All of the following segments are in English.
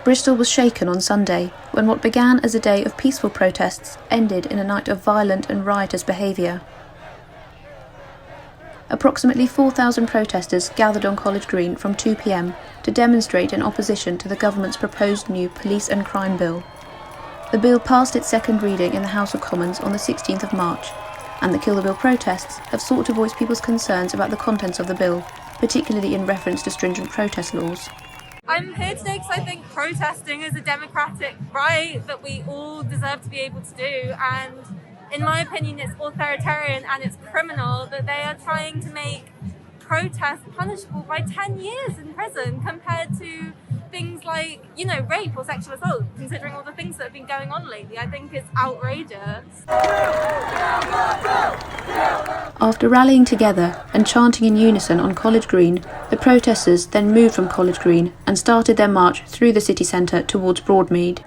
Bristol was shaken on Sunday, when what began as a day of peaceful protests ended in a night of violent and riotous behaviour. Approximately 4,000 protesters gathered on College Green from 2 p.m. to demonstrate in opposition to the government's proposed new police and crime bill. The bill passed its second reading in the House of Commons on the 16th of March, and the Kill the Bill protests have sought to voice people's concerns about the contents of the bill, particularly in reference to stringent protest laws. I'm here today because I think protesting is a democratic right that we all deserve to be able to do, and in my opinion it's authoritarian and it's criminal that they are trying to make protest punishable by 10 years in prison compared to things like, rape or sexual assault, considering all the things that have been going on lately. I think it's outrageous. After rallying together and chanting in unison on College Green, the protesters then moved from College Green and started their march through the city centre towards Broadmead.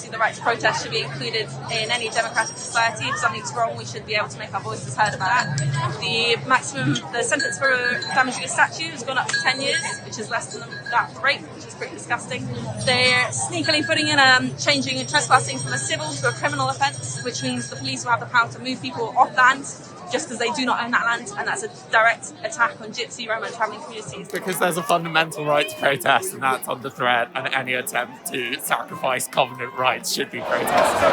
The right to protest should be included in any democratic society. If something's wrong, we should be able to make our voices heard about that. The sentence for damaging a statue has gone up to 10 years, which is less than that for rape, which is pretty disgusting. They're sneakily putting in changing trespassing from a civil to a criminal offence, which means the police will have the power to move people off land just because they do not own that land, and that's a direct attack on Gypsy, Roma and travelling communities. Because there's a fundamental right to protest, and that's under threat, and any attempt to sacrifice covenant rights should be protested.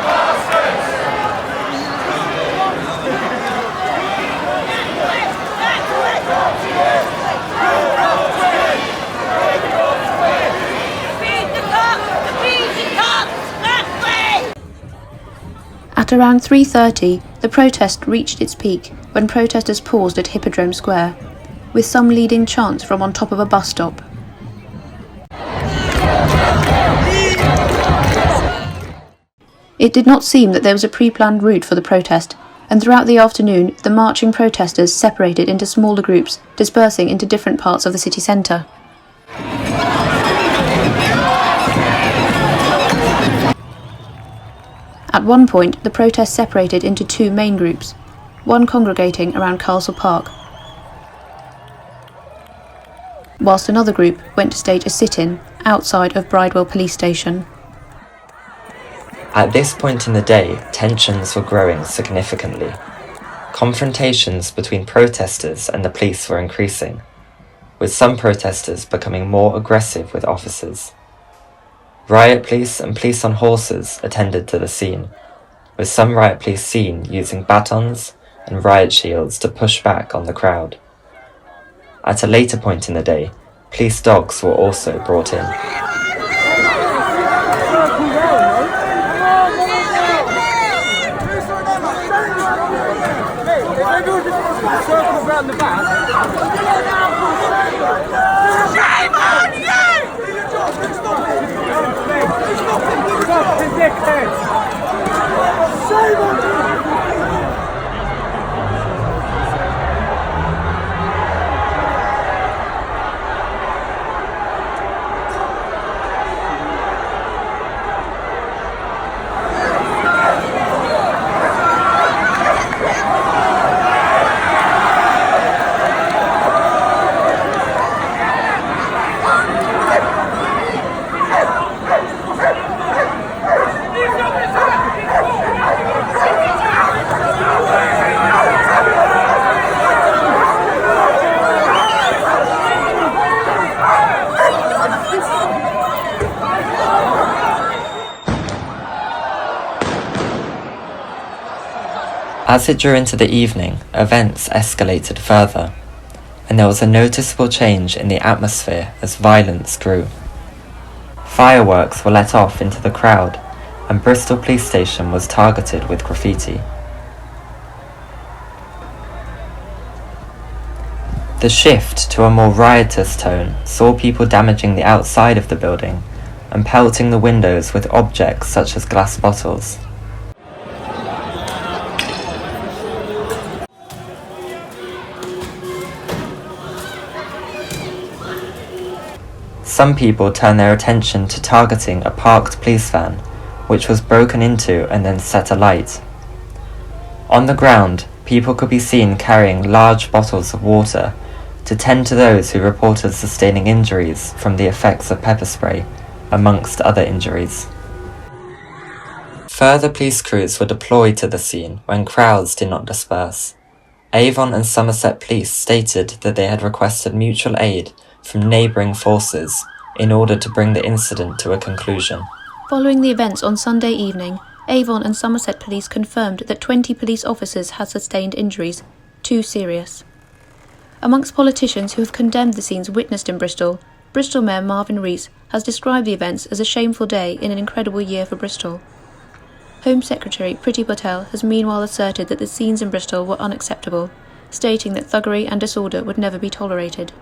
At around 3:30, the protest reached its peak when protesters paused at Epigram Square, with some leading chants from on top of a bus stop. It did not seem that there was a pre-planned route for the protest, and throughout the afternoon the marching protesters separated into smaller groups, dispersing into different parts of the city centre. At one point, the protest separated into two main groups, one congregating around Castle Park, whilst another group went to stage a sit-in outside of Bridewell Police Station. At this point in the day, tensions were growing significantly. Confrontations between protesters and the police were increasing, with some protesters becoming more aggressive with officers. Riot police and police on horses attended to the scene, with some riot police seen using batons and riot shields to push back on the crowd. At a later point in the day, police dogs were also brought in. As it drew into the evening, events escalated further, and there was a noticeable change in the atmosphere as violence grew. Fireworks were let off into the crowd, and Bristol Police Station was targeted with graffiti. The shift to a more riotous tone saw people damaging the outside of the building and pelting the windows with objects such as glass bottles. Some people turned their attention to targeting a parked police van, which was broken into and then set alight. On the ground, people could be seen carrying large bottles of water to tend to those who reported sustaining injuries from the effects of pepper spray, amongst other injuries. Further police crews were deployed to the scene when crowds did not disperse. Avon and Somerset police stated that they had requested mutual aid from neighbouring forces in order to bring the incident to a conclusion. Following the events on Sunday evening, Avon and Somerset police confirmed that 20 police officers had sustained injuries, 2 serious. Amongst politicians who have condemned the scenes witnessed in Bristol, Bristol Mayor Marvin Rees has described the events as a shameful day in an incredible year for Bristol. Home Secretary Priti Patel has meanwhile asserted that the scenes in Bristol were unacceptable, stating that thuggery and disorder would never be tolerated.